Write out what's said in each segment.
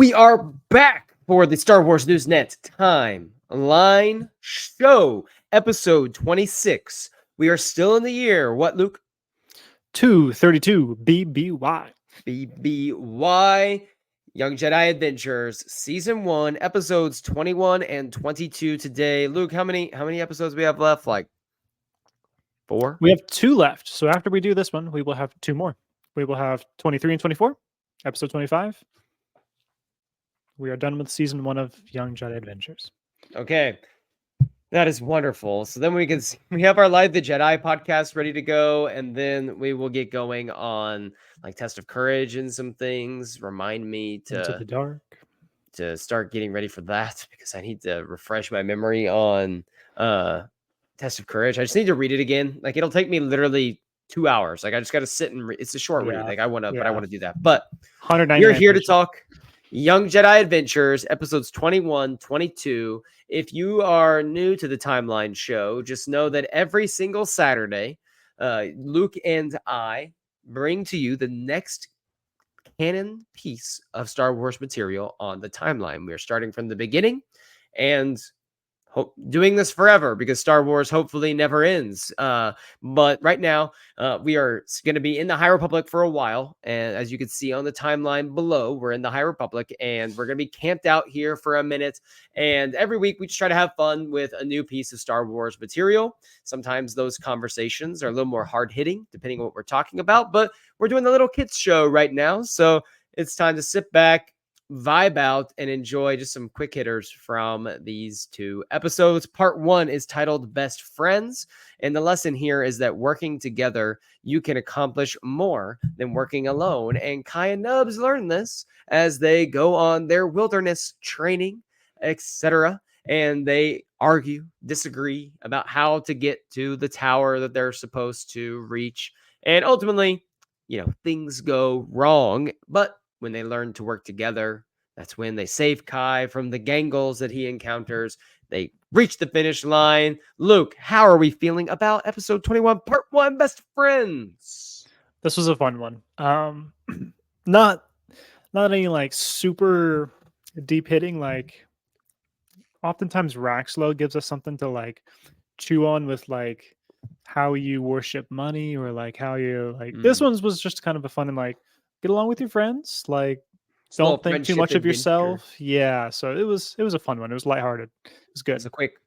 We are back for the Star Wars Newsnet Timeline Show, episode 26. We are still in the year. What, Luke? 232 BBY. BBY. Young Jedi Adventures, Season 1, episodes 21 and 22 today. Luke, how many episodes we have left? Like 4? We have 2 left. So after we do this one, we will have 2 more. We will have 23 and 24, episode 25. We are done with season 1 of Young Jedi Adventures. Okay. That is wonderful. So then we have our Live the Jedi podcast ready to go, and then we will get going on like Test of Courage and some things. Remind me Into the Dark. to start getting ready for that because I need to refresh my memory on Test of Courage. I just need to read it again. Like it'll take me literally 2 hours. Like I just got to sit and read. It's a short read. Like I want to do that. But we're here to talk Young Jedi Adventures, episodes 21, 22. If you are new to the Timeline Show, just know that every single Saturday, Luke and I bring to you the next canon piece of Star Wars material on the timeline. We are starting from the beginning and doing this forever because Star Wars hopefully never ends. But right now, we are going to be in the High Republic for a while. And as you can see on the timeline below, we're in the High Republic and we're going to be camped out here for a minute. And every week we just try to have fun with a new piece of Star Wars material. Sometimes those conversations are a little more hard hitting, depending on what we're talking about. But we're doing the little kids show right now. So it's time to sit back, vibe out, and enjoy just some quick hitters from these 2 episodes. Part 1 is titled Best Friends, and the lesson here is that working together you can accomplish more than working alone. And Kai and Nubs learn this as they go on their wilderness training, etc., and they argue, disagree about how to get to the tower that they're supposed to reach, and ultimately, things go wrong. But when they learn to work together, that's when they save Kai from the gangles that he encounters. They reach the finish line. Luke, how are we feeling about episode 21, part 1, Best Friends? This was a fun one. Not any like super deep hitting. Like oftentimes Raxlow gives us something to like chew on with like how you worship money or like how you like. This one was just kind of a fun and like get along with your friends, like don't think too much of yourself. Yeah, so it was a fun one. It was lighthearted. It was good. It's a quick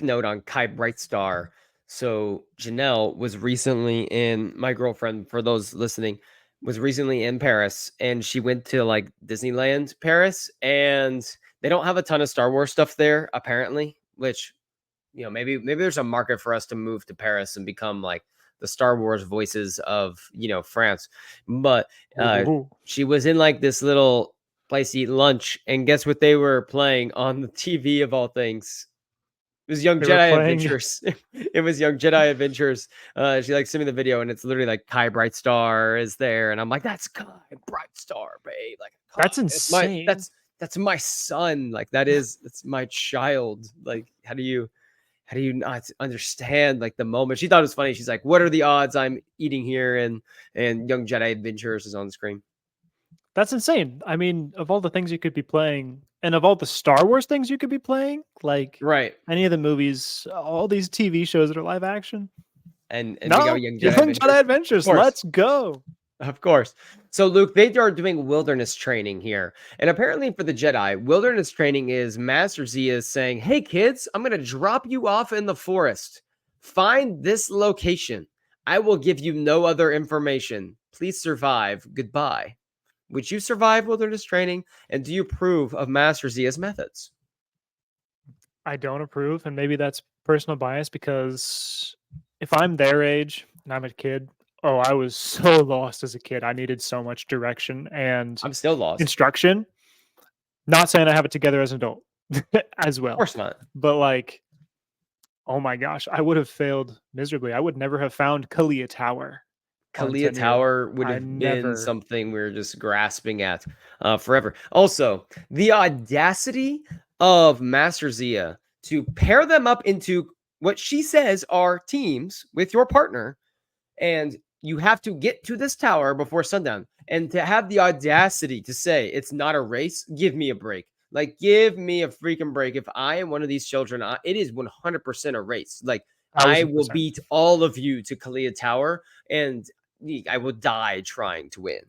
note on Kai Brightstar. So Janelle was recently in, my girlfriend, for those listening, was recently in Paris, and she went to like Disneyland Paris, and they don't have a ton of Star Wars stuff there apparently, which maybe there's a market for us to move to Paris and become like the Star Wars voices of, France. But she was in like this little place to eat lunch, and guess what they were playing on the TV of all things? It was Young Jedi Adventures. It was Young Jedi Adventures. She like sent me the video, and it's literally like Kai Brightstar is there, and I'm like, that's Kai Brightstar, babe. Like that's insane. That's my son. Like that's my child. Like how do you not understand like the moment? She thought it was funny. She's like, what are the odds I'm eating here and Young Jedi Adventures is on the screen? That's insane. I mean, of all the things you could be playing and of all the Star Wars things you could be playing, like any of the movies, all these TV shows that are live action. And we got Young Jedi Adventures. Let's go. Of course. So, Luke, they are doing wilderness training here. And apparently for the Jedi, wilderness training is Master Zia saying, hey, kids, I'm going to drop you off in the forest. Find this location. I will give you no other information. Please survive. Goodbye. Would you survive wilderness training? And do you approve of Master Zia's methods? I don't approve. And maybe that's personal bias because if I'm their age and I'm a kid, I was so lost as a kid. I needed so much direction and I'm still lost. Instruction. Not saying I have it together as an adult as well. Of course not. But like, oh my gosh, I would have failed miserably. I would never have found Kalia Tower. Kalia Tower would have been something we were just grasping at forever. Also, the audacity of Master Zia to pair them up into what she says are teams with your partner and you have to get to this tower before sundown. And to have the audacity to say it's not a race, give me a break. Like, give me a freaking break. If I am one of these children, it is 100% a race. Like, I will 1000%. beat all of you to Kalia Tower, and I will die trying to win.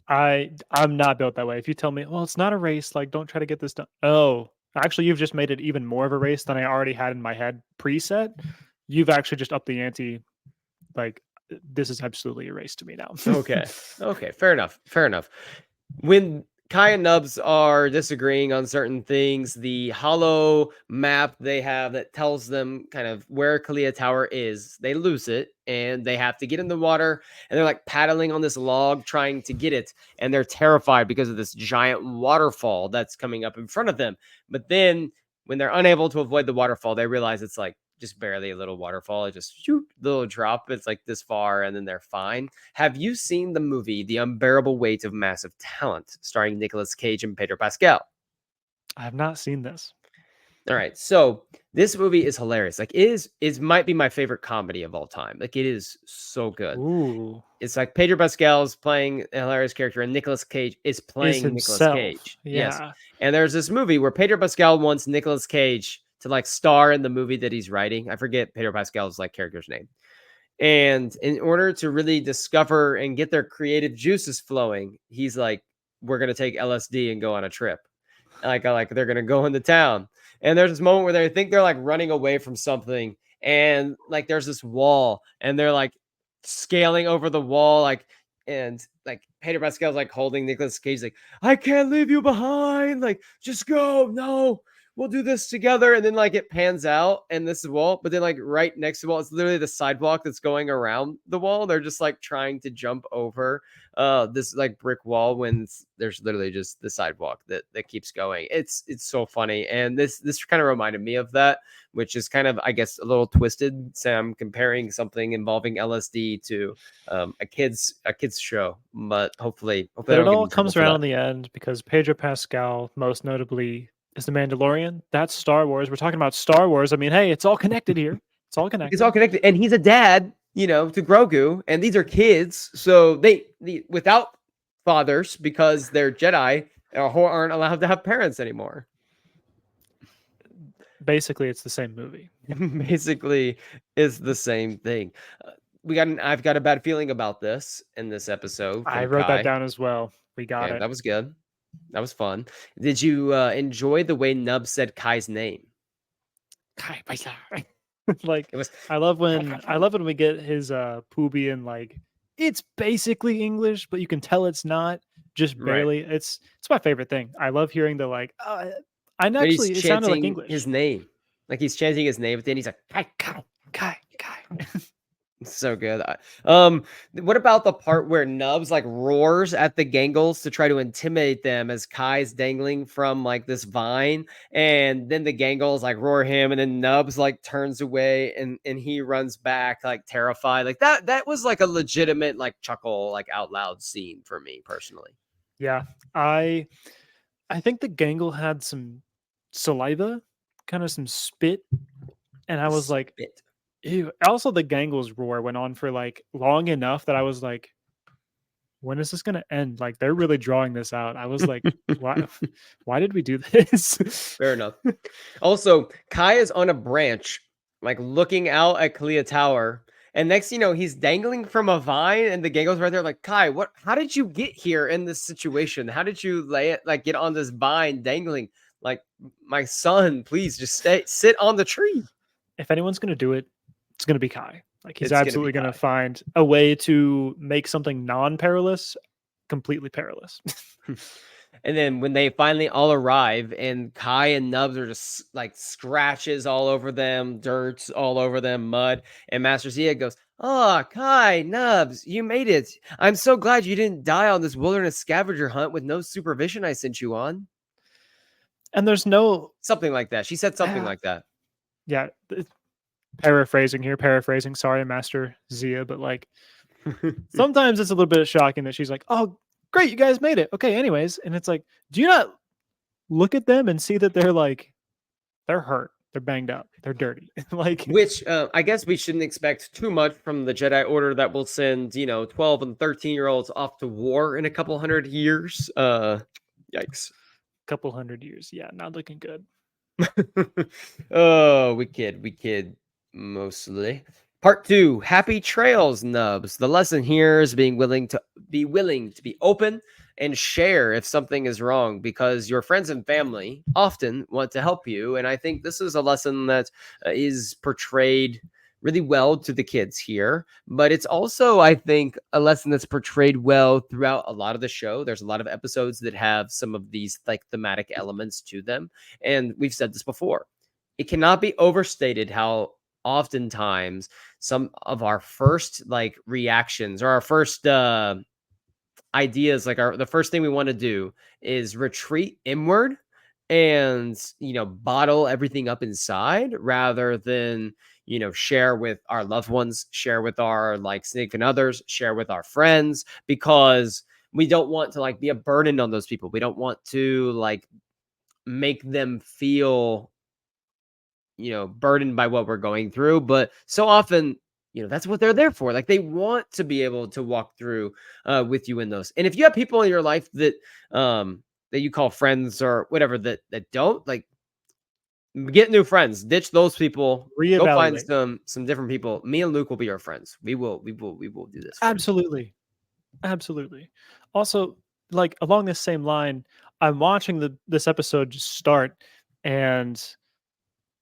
I'm not built that way. If you tell me, well, it's not a race, like don't try to get this done. Oh, actually, you've just made it even more of a race than I already had in my head preset. You've actually just upped the ante. Like this is absolutely a race to me now. Okay. Okay. Fair enough. Fair enough. When Kai and Nubs are disagreeing on certain things, the hollow map they have that tells them kind of where Kalia Tower is, they lose it and they have to get in the water and they're like paddling on this log trying to get it. And they're terrified because of this giant waterfall that's coming up in front of them. But then when they're unable to avoid the waterfall, they realize it's like just barely a little waterfall. It just shoot, little drop. It's like this far and then they're fine. Have you seen the movie The Unbearable Weight of Massive Talent, starring Nicolas Cage and Pedro Pascal? I have not seen this. All right, so this movie is hilarious. Like, it might be my favorite comedy of all time. Like, it is so good. Ooh, It's like Pedro Pascal's playing a hilarious character, and Nicolas Cage is is playing Nicolas himself. Cage. Yes, Yeah. and there's this movie where Pedro Pascal wants Nicolas Cage to like star in the movie that he's writing. I forget Pedro Pascal's like character's name. And in order to really discover and get their creative juices flowing, he's like, we're going to take LSD and go on a trip. Like they're going to go into town. And there's this moment where they think they're like running away from something. And like there's this wall and they're like scaling over the wall. And like Pedro Pascal's like holding Nicolas Cage, like, I can't leave you behind. Like, just go. No, we'll do this together. And then like it pans out and this is wall, but then like right next to the wall, it's literally the sidewalk that's going around the wall. They're just like trying to jump over this like brick wall when there's literally just the sidewalk that keeps going. It's so funny. And this kind of reminded me of that, which is kind of, I guess, a little twisted. So I'm comparing something involving LSD to a kids show, but hopefully I But it don't get all in trouble comes for around that. in the end because Pedro Pascal, most notably, is the Mandalorian. That's Star Wars. We're talking about Star Wars. I mean, hey, it's all connected here. It's all It's connected. all connected, and he's a dad, to Grogu, and these are kids, so they without fathers because they're Jedi aren't allowed to have parents anymore. Basically, it's the same movie. Basically, it's the same thing. I've got a bad feeling about this in this episode I from wrote that Kai. down as well. We got Okay, it. that was good. That was fun. Did you enjoy the way Nub said Kai's name? Kai Paisa. Like It was I love when we get his Poobian like it's basically English, but you can tell it's not, just right. barely. It's my favorite thing. I love hearing the like and But he's actually it sounded like chanting his English. name. Like he's chanting his name, but then he's like, Kai, Kai. Kai. So good. What about the part where Nubs like roars at the Gangles to try to intimidate them as Kai's dangling from like this vine, and then the Gangles like roar him, and then Nubs like turns away and he runs back like terrified. Like that was like a legitimate like chuckle like out loud scene for me personally. Yeah. I think the Gangle had some saliva, kind of some spit, and I was like, Spit. ew. Also, the Gangle's roar went on for like long enough that I was like, when is this gonna end? Like they're really drawing this out. I was like, why why did we do this? Fair enough. Also, Kai is on a branch, like looking out at Kalia Tower. And next, he's dangling from a vine, and the Gangle's right there, like, Kai, what? How did you get here in this situation? How did you lay it, like, get on this vine dangling? Like, my son, please just sit on the tree. If anyone's gonna do it, it's gonna be Kai. Like he's It's gonna be absolutely gonna Kai. find a way to make something non-perilous completely perilous. And then when they finally all arrive, and Kai and Nubs are just like scratches all over them, dirts all over them, mud, and Master Zia goes, "Oh, Kai, Nubs, you made it! I'm so glad you didn't die on this wilderness scavenger hunt with no supervision I sent you on." And there's no Something like that. She said something like that. yeah, paraphrasing. Sorry, Master Zia, but like sometimes it's a little bit shocking that she's like, "Oh, great, you guys made it." Okay, anyways, and it's like, do you not look at them and see that they're hurt? They're banged up. They're dirty. Like, Which I guess we shouldn't expect too much from the Jedi Order that will send 12 and 13-year-olds off to war in a couple hundred years. Yikes. couple hundred years. Yeah, not looking good. Oh, we kid mostly. Part 2, happy trails, nubs. The lesson here is being willing to be open and share if something is wrong, because your friends and family often want to help you, and I think this is a lesson that is portrayed really well to the kids here, but it's also, I think, a lesson that's portrayed well throughout a lot of the show. There's a lot of episodes that have some of these like thematic elements to them, and we've said this before. It cannot be overstated how oftentimes some of our first like reactions or our first ideas, like the first thing we want to do is retreat inward and bottle everything up inside, rather than share with our loved ones, share with our like significant others, share with our friends, because we don't want to like be a burden on those people. We don't want to like make them feel burdened by what we're going through. But so often, that's what they're there for. Like, they want to be able to walk through with you in those. And if you have people in your life that that you call friends or whatever that don't, like, get new friends, ditch those people, go find Reevaluate. some different people. Me and Luke will be your friends. We will do this for you. Absolutely. Also, like along this same line, I'm watching this episode just start, and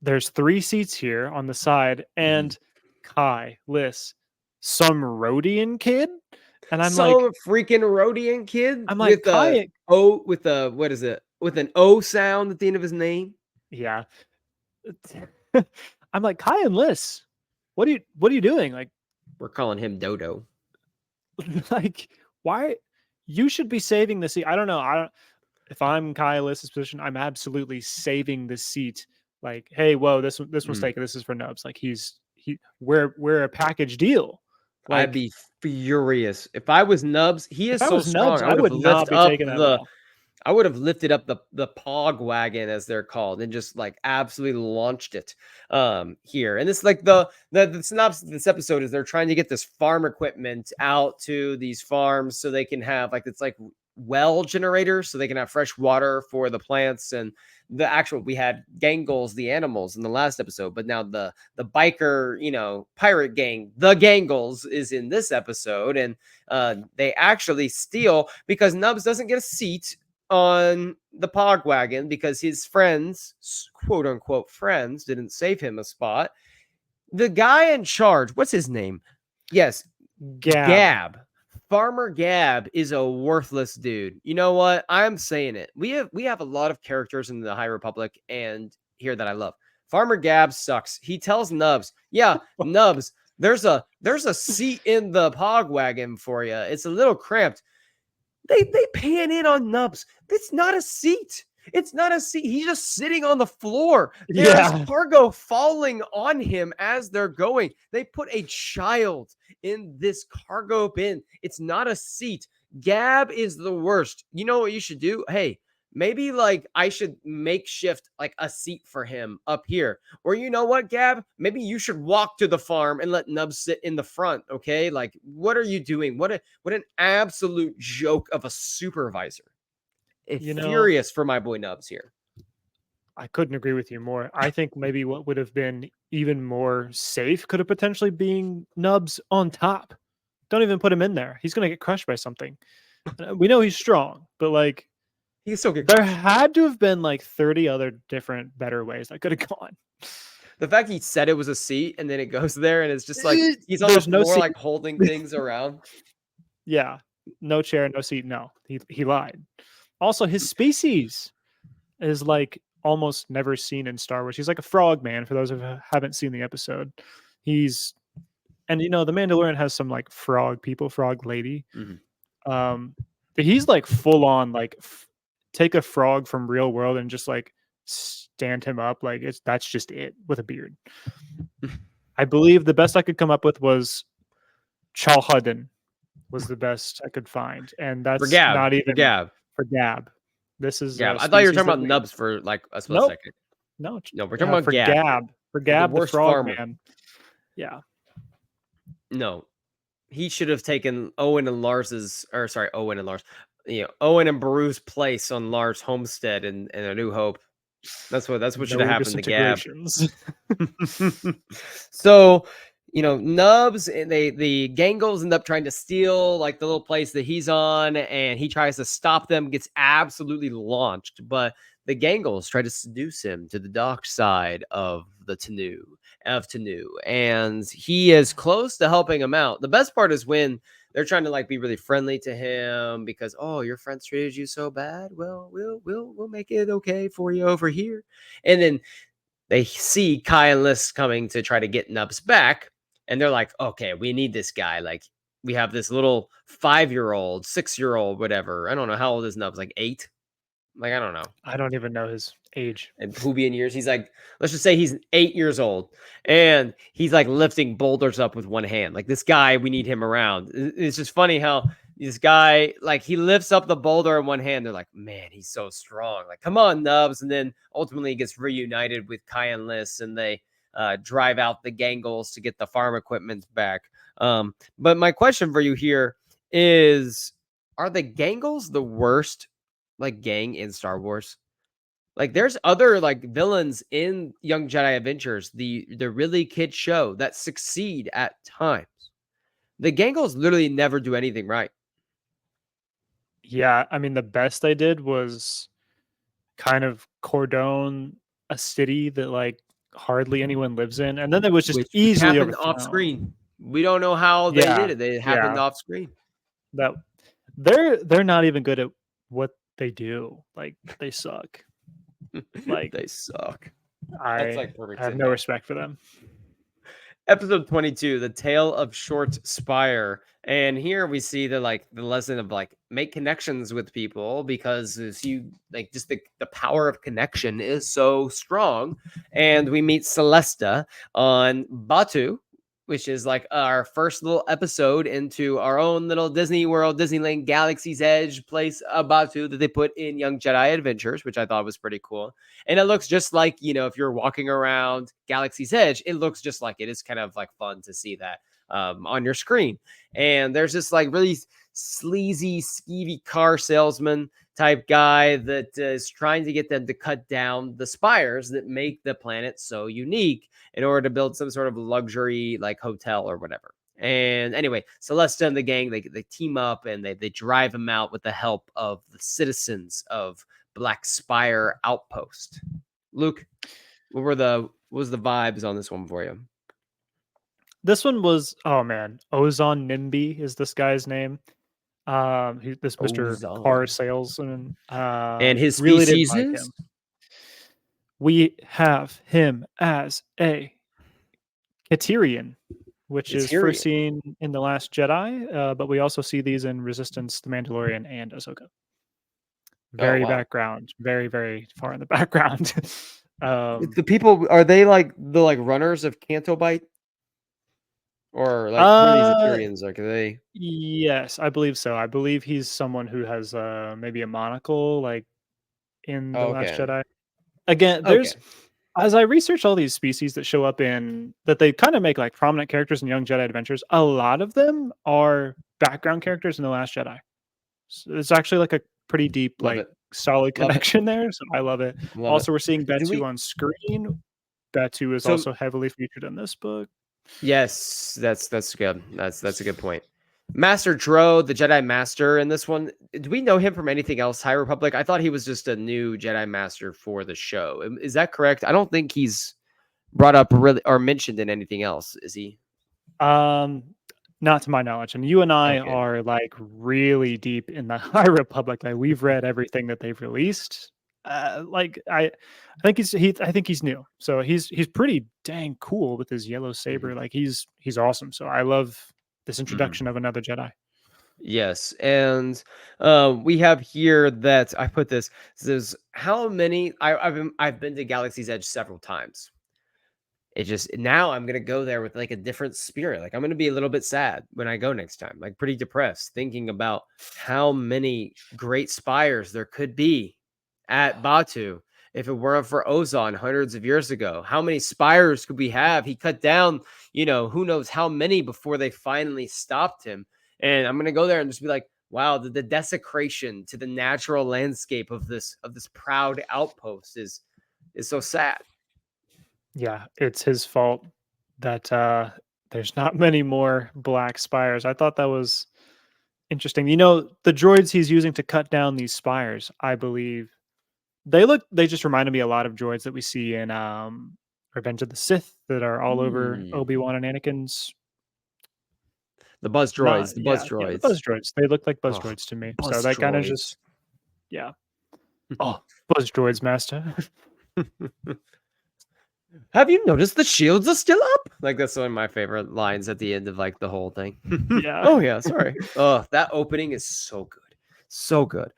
there's 3 seats here on the side, and Kai, Liz, some Rhodian kid, and Some freaking Rhodian kid I'm like, with Kai, what is it? With an O sound at the end of his name. yeah. I'm like, Kai and Liz, what are you doing? Like, We're calling him Dodo. like, why you should be saving the seat. I don't know. If I'm Kai Liz's position, I'm absolutely saving the seat. Like, hey, whoa, this one's taken. This is for Nubs. Like, we're a package deal. I'd Like, be furious if I was Nubs. He if is I so was Nubs, strong. I would not be taking that well. I would have lifted up the pog wagon, as they're called, and just like absolutely launched it here. And it's like the synopsis of this episode is they're trying to get this farm equipment out to these farms so they can have like, it's like well generators, so they can have fresh water for the plants. And we had Gangles, the animals, in the last episode, but now the biker pirate gang, the Gangles, is in this episode. And they actually steal, because Nubs doesn't get a seat on the pog wagon because his friends, quote unquote friends, didn't save him a spot. The guy in charge, what's his name? Yes, Gab. Farmer Gab is a worthless dude. You know what? I'm saying it. We have a lot of characters in the High Republic and here that I love. Farmer Gab sucks. He tells Nubs, yeah, Nubs, there's a seat in the pog wagon for you. It's a little cramped. They pan in on Nubs. It's not a seat. It's not a seat. He's just sitting on the floor. There's cargo falling on him as they're going. They put a child in this cargo bin. It's not a seat. Gab is the worst. You know what you should do? Hey, maybe like I should makeshift like a seat for him up here. Or you know what, Gab? Maybe you should walk to the farm and let Nubs sit in the front, okay? Like, what are you doing? What an absolute joke of a supervisor. Furious for my boy Nubs here. I couldn't agree with you more. I think maybe what would have been even more safe could have potentially been Nubs on top. Don't even put him in there. He's going to get crushed by something. We know he's strong, but like, he can still get there had to have been like 30 other different better ways that could have gone. The fact he said it was a seat and then it goes there and it's just like he's on the floor like holding things around. Yeah. No chair, no seat. No. He lied. Also, his species is like almost never seen in Star Wars. He's like a frog man, for those who haven't seen the episode. And the Mandalorian has some like frog lady. Mm-hmm. But he's like full on like take a frog from real world and just like stand him up. Like that's just it, with a beard. I believe the best I could come up with was Chalhudden was the best I could find. And that's not even for Gab. For Gab. This is Gab. I thought you were talking about Nubs for like a split second. No, No, we're talking about for Gab, Gab, the the worst frog farmer. man. Yeah, No, he should have taken Owen and Lars's, or sorry, Owen and Lars, Owen and Baru's place on Lars' homestead in A New Hope. That's what should have no happened to Gab. disintegrations. So, Nubs and the Gangles end up trying to steal like the little place that he's on, and he tries to stop them, gets absolutely launched. But the Gangles try to seduce him to the dark side of Tanu, and he is close to helping him out. The best part is when they're trying to like be really friendly to him because your friends treated you so bad. Well, we'll make it okay for you over here, and then they see Kai and Liz coming to try to get Nubs back, and they're like, okay, we need this guy. Like, we have this little 5-year-old, 6-year-old, whatever. I don't know. How old is Nubs? Like 8? Like, I don't know. I don't even know his age. And Poobie in years, he's like, let's just say he's 8 years old, and he's like lifting boulders up with one hand. Like, this guy, we need him around. It's just funny how this guy, like, he lifts up the boulder in one hand. They're like, man, he's so strong. Like, come on, Nubs. And then ultimately he gets reunited with Kai and Liz, and they drive out the Gangles to get the farm equipment back. But my question for you here is, are the Gangles the worst like gang in Star Wars? Like, there's other like villains in Young Jedi Adventures, the really kid show, that succeed at times. The Gangles literally never do anything right. Yeah, I mean the best I did was kind of cordon a city that like hardly anyone lives in, and then it was just Which easily happened off overthrown. screen. We don't know how they did Yeah, it. They happened yeah, off screen. that they're not even good at what they do. Like they suck. Like They suck. That's I like perfect have no sentiment. respect for them. Episode 22, The Tale of Short Spire. And here we see the lesson of like make connections with people, because as you like just the power of connection is so strong. And we meet Celesta on Batu, which is like our first little episode into our own little Disney World, Disneyland Galaxy's Edge place, Batu, that they put in Young Jedi Adventures, which I thought was pretty cool. And it looks just like, if you're walking around Galaxy's Edge, it looks just like it. It's kind of like fun to see that on your screen. And there's this like really sleazy, skeevy car salesman type guy that is trying to get them to cut down the spires that make the planet so unique in order to build some sort of luxury like hotel or whatever. And anyway, Celesta and the gang, they team up, and they drive him out with the help of the citizens of Black Spire Outpost. Luke, what was the vibes on this one for you? This one was, oh man, Ozon Nimby is this guy's name. This Mr. Car Ozone. salesman. And his Really didn't species like is him. We have him as a Katerian, which is first Tyrion. seen in The Last Jedi, but we also see these in Resistance, The Mandalorian, and Ahsoka. Oh, Very wow. background, very, very far in the background. The people, are they like the like runners of Canto Bite? Or like who are these uh, Ethereans? Like, are they? yes, I believe so. I believe he's someone who has maybe a monocle, like in The Oh, Last okay. Jedi. Again, Okay. there's as I research all these species that show up in that they kind of make like prominent characters in Young Jedi Adventures, a lot of them are background characters in The Last Jedi. So it's actually like a pretty deep, Love like it. solid Love it. connection there. So I love it. Love it. Also, we're seeing Do Batu we? on screen. Batu is So also heavily featured in this book. yes, that's good. That's a good point. Master Dro, the Jedi Master in this one. Do we know him from anything else? High Republic. I thought he was just a new Jedi Master for the show. Is that correct? I don't think he's brought up really or mentioned in anything else. Is he? Um, Not to my knowledge. And you and I Okay. are like really deep in the High Republic. Like we've read everything that they've released. I think I think he's new. So he's pretty dang cool with his yellow Mhm. saber. Like he's awesome. So I love this Mhm. introduction of another Jedi. Yes, and we have here that I put this says how many I've been to Galaxy's Edge several times. It just now I'm gonna go there with like a different spirit. Like I'm gonna be a little bit sad when I go next time, like pretty depressed, thinking about how many great spires there could be at Batu. if it weren't for Ozon hundreds of years ago. How many spires could we have? He cut down, who knows how many before they finally stopped him. And I'm gonna go there and just be like, wow, the desecration to the natural landscape of this proud outpost is so sad. Yeah, it's his fault that there's not many more black spires. I thought that was interesting. The droids he's using to cut down these spires, I believe, they just reminded me a lot of droids that we see in Revenge of the Sith that are all over Hmm. Obi-Wan and Anakin's. The buzz Not droids, the buzz Yeah, the buzz droids. droids. They look like buzz Oh, droids to me. So buzz that kind of droids. just yeah. Oh, buzz droids, master. Have you noticed the shields are still up? Like that's one of my favorite lines at the end of like the whole thing. Yeah. Oh yeah, sorry. Oh, that opening is so good. So good.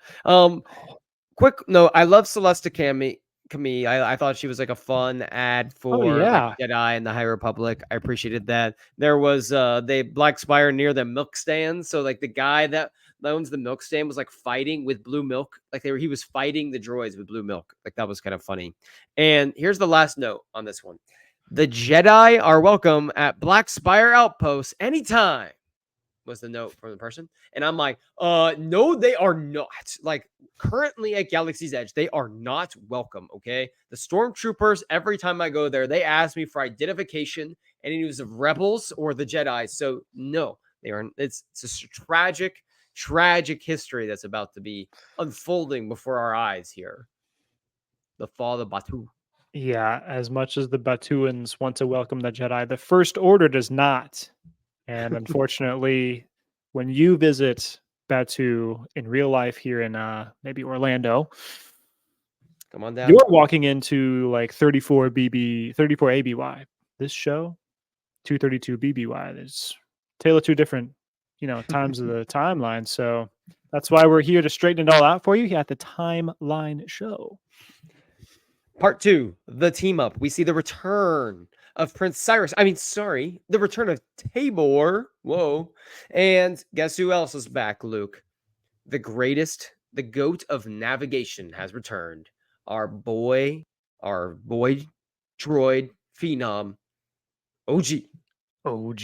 Quick note, I love Celesta Camille. I thought she was like a fun ad Oh for like yeah. Jedi and the High Republic. I appreciated that. There was the Black Spire near the milk stand. So like the guy that owns the milk stand was like fighting with blue milk. Like he was fighting the droids with blue milk. Like that was kind of funny. And here's the last note on this one. The Jedi are welcome at Black Spire Outpost anytime, was the note from the person. And I'm like, no, they are not. Like currently at Galaxy's Edge, they are not welcome. Okay. The stormtroopers, every time I go there, they ask me for identification and news of rebels or the Jedi. So no, they are. It's a tragic history that's about to be unfolding before our eyes here. The fall of Batu. Yeah, as much as the Batuans want to welcome the Jedi, the First Order does not. And unfortunately, when you visit Batu in real life here in maybe Orlando, Come on down. you're walking into like 34 ABY. This show, 232 BBY. There's tale of two different, times of the timeline. So that's why we're here to straighten it all out for you at the Timeline Show. Part 2, the team up. We see the return of Prince Cyrus. The return of Tabor. Whoa. And guess who else is back, Luke? The GOAT of navigation has returned. Our boy droid phenom, OG. OG.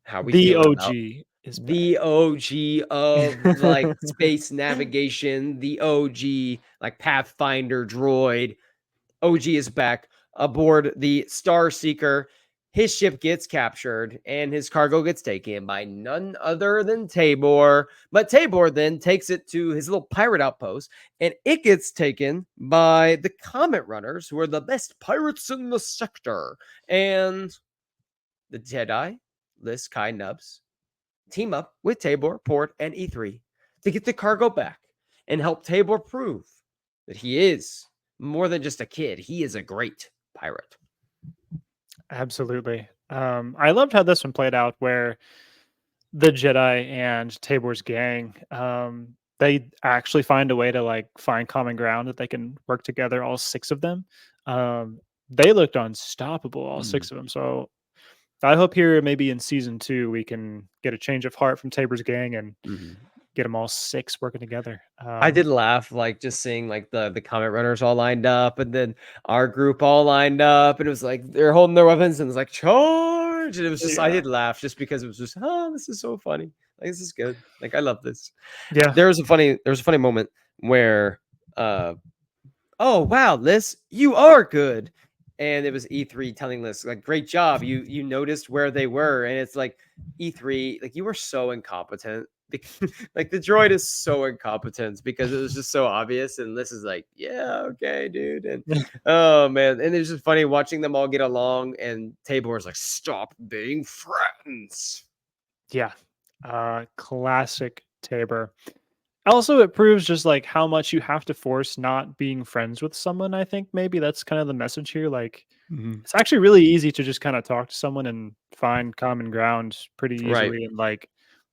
How we The feeling OG about is back. the OG of like space navigation, the OG like Pathfinder droid. OG is back aboard the Star Seeker. His ship gets captured and his cargo gets taken by none other than Tabor. But Tabor then takes it to his little pirate outpost and it gets taken by the Comet Runners, who are the best pirates in the sector. And the Jedi, Liz, Kai, Nubs, team up with Tabor, Port, and E3 to get the cargo back and help Tabor prove that he is more than just a kid. He is a great pirate. Absolutely. I loved how this one played out where the Jedi and Tabor's gang, they actually find a way to like find common ground that they can work together, all six of them. They looked unstoppable, all six of them. So I hope here maybe in season 2 we can get a change of heart from Tabor's gang and get them all six working together. I did laugh, like just seeing like the Comet Runners all lined up, and then our group all lined up, and it was like they're holding their weapons, and it's like charge, and it was just I did laugh just because it was just this is so funny, like this is good, like I love this. Yeah. There was a funny moment where oh wow, Liz, you are good. And it was E3 telling Liz, like, great job. You noticed where they were. And it's like E3, like you were so incompetent. Like the droid is so incompetent because it was just so obvious. And Liz is like, yeah, okay, dude. And oh man. And it's just funny watching them all get along. And Tabor's like, stop being friends. Yeah. Classic Tabor. Also, it proves just like how much you have to force not being friends with someone. I think maybe that's kind of the message here. Like, it's actually really easy to just kind of talk to someone and find common ground pretty easily. Right. And like,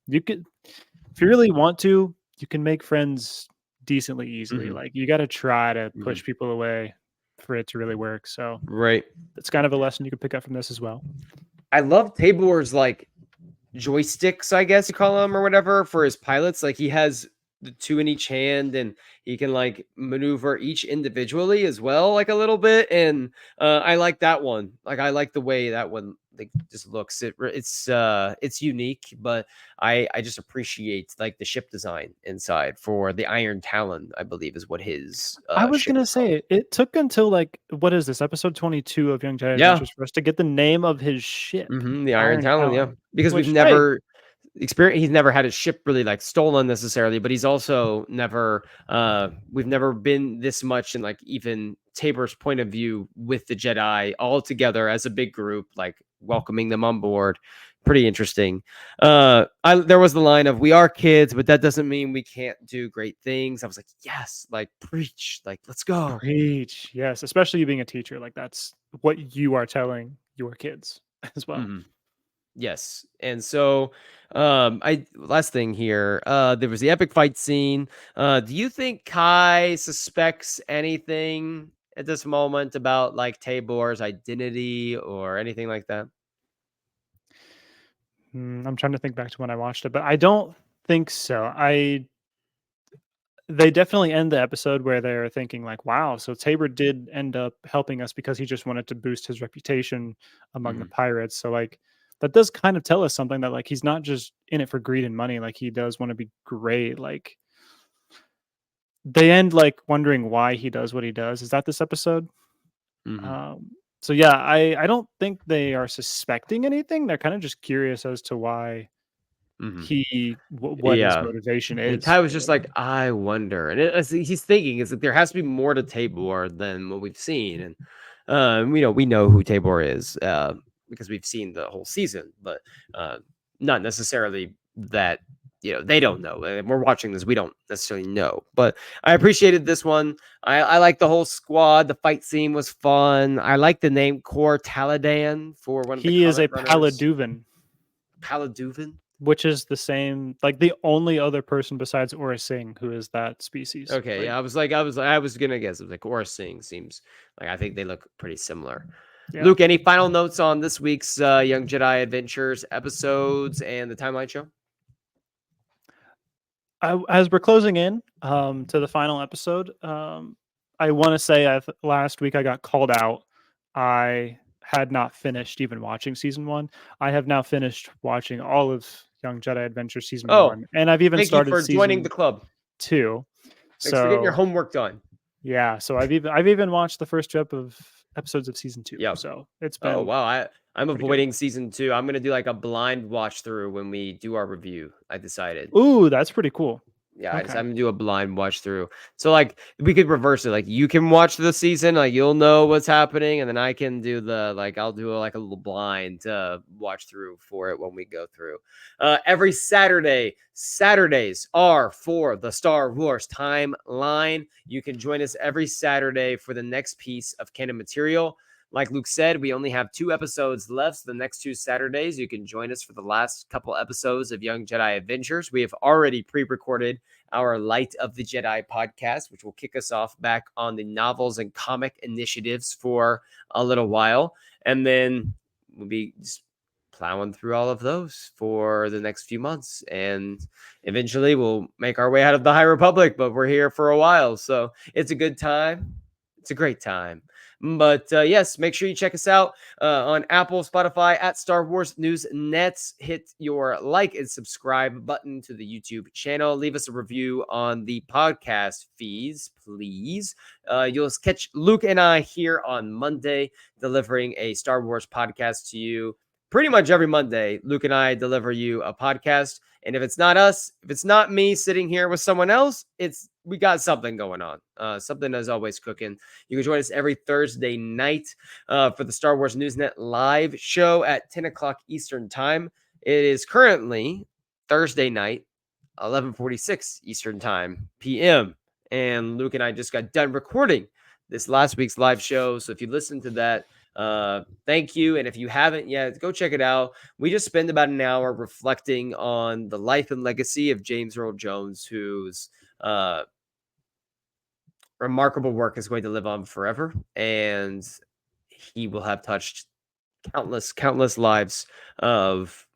you could, if you really want to, you can make friends decently easily. Like, you got to try to push people away for it to really work. So, right. That's kind of a lesson you can pick up from this as well. I love Tabor's like joysticks, I guess you call them or whatever, for his pilots. Like he has the two in each hand, and he can like maneuver each individually as well, like a little bit. And I like that one. Like I like the way that one like just looks. It's unique, but I just appreciate like the ship design inside for the Iron Talon. I believe is what his I was ship gonna is called. say it took until like what is this episode 22 of Young Jedi Yeah, Adventures for us to get the name of his ship, the Iron Iron Talon. Yeah, Talon. because we've Which hey, never experience he's never had his ship really like stolen necessarily, but he's also never we've never been this much in like even Tabor's point of view with the Jedi all together as a big group, like welcoming them on board. Pretty interesting. There was the line of "We are kids, but that doesn't mean we can't do great things." I was like, yes, like preach, like let's go. preach, yes, especially you being a teacher, like that's what you are telling your kids as well. Mhm. Yes. And so I last thing here, there was the epic fight scene. Do you think Kai suspects anything at this moment about like Tabor's identity or anything like that? I'm trying to think back to when I watched it, but I don't think so. They definitely end the episode where they're thinking like, "Wow, so Tabor did end up helping us because he just wanted to boost his reputation among the Mhm. pirates." So like that does kind of tell us something that like he's not just in it for greed and money, like he does want to be great. Like they end like wondering why he does what he does. Is that this episode? Mhm. Um so yeah, I don't think they are suspecting anything. They're kind of just curious as to why Mhm. what his Yeah. motivation And is Ty was for just like, them. I wonder. And he's thinking is that there has to be more to Tabor than what we've seen. And we know who Tabor is because we've seen the whole season, but uh, not necessarily that they don't know. And we're watching this, we don't necessarily know. But I appreciated this one. I like the whole squad. The fight scene was fun. I like the name Core Taladan for one of the He is comet a runners. Paladuvan. Paladuvan. Which is the same like, the only other person besides Aurra Singh who is that species, Okay, like yeah, I was gonna guess. It was like Aura Singh seems like I think they look pretty similar. yeah. Luke, any final notes on this week's Young Jedi Adventures episodes and the timeline show? As we're closing in, to the final episode, I wanna say last week I got called out. I had not finished even watching season 1. I have now finished watching all of Young Jedi Adventure season Oh, 1, and I've even thank you started for joining the season club. 2. Thanks for getting your So, homework done. yeah, so I've even watched the first 2 episodes of season 2, Yeah. so it's Oh been wow, I'm pretty good. avoiding season 2. I'm gonna do like a blind watch through when we do our review. I decided. Ooh, that's pretty cool. Yeah, Okay. I'm gonna do a blind watch through. So like we could reverse it. Like you can watch the season, like you'll know what's happening, and then I can do I'll do like a little blind watch through for it when we go through. Every Saturday. Saturdays are for the Star Wars timeline. You can join us every Saturday for the next piece of canon material. Like Luke said, we only have 2 episodes left. So the next 2 Saturdays, you can join us for the last couple episodes of Young Jedi Adventures. We have already pre-recorded our Light of the Jedi podcast, which will kick us off back on the novels and comic initiatives for a little while. And then we'll be just plowing through all of those for the next few months. And eventually we'll make our way out of the High Republic, but we're here for a while. So it's a good time. It's a great time. But yes, make sure you check us out on Apple, Spotify, at Star Wars News Nets. Hit your like and subscribe button to the YouTube channel. Leave us a review on the podcast feeds, please. You'll catch Luke and I here on Monday, delivering a Star Wars podcast to you. Pretty much every Monday, Luke and I deliver you a podcast. And if it's not us, if it's not me sitting here with someone else, we got something going on. Something is always cooking. You can join us every Thursday night for the Star Wars Newsnet live show at 10 o'clock Eastern Time. It is currently Thursday night, 11:46 Eastern Time, PM. And Luke and I just got done recording this last week's live show. So if you listen to that, thank you. And if you haven't yet, go check it out. We just spend about an hour reflecting on the life and legacy of James Earl Jones, whose remarkable work is going to live on forever, and he will have touched countless lives of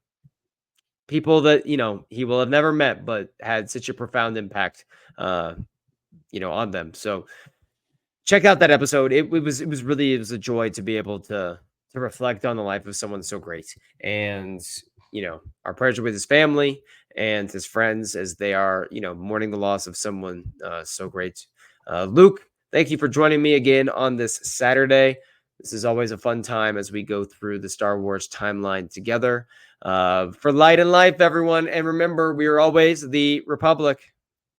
people that he will have never met, but had such a profound impact, on them. So check out that episode. It was a joy to be able to reflect on the life of someone so great. And our prayers are with his family and his friends as they are mourning the loss of someone so great. Luke, thank you for joining me again on this Saturday. This is always a fun time as we go through the Star Wars timeline together. For Light and Life, everyone, and remember, we are always the Republic.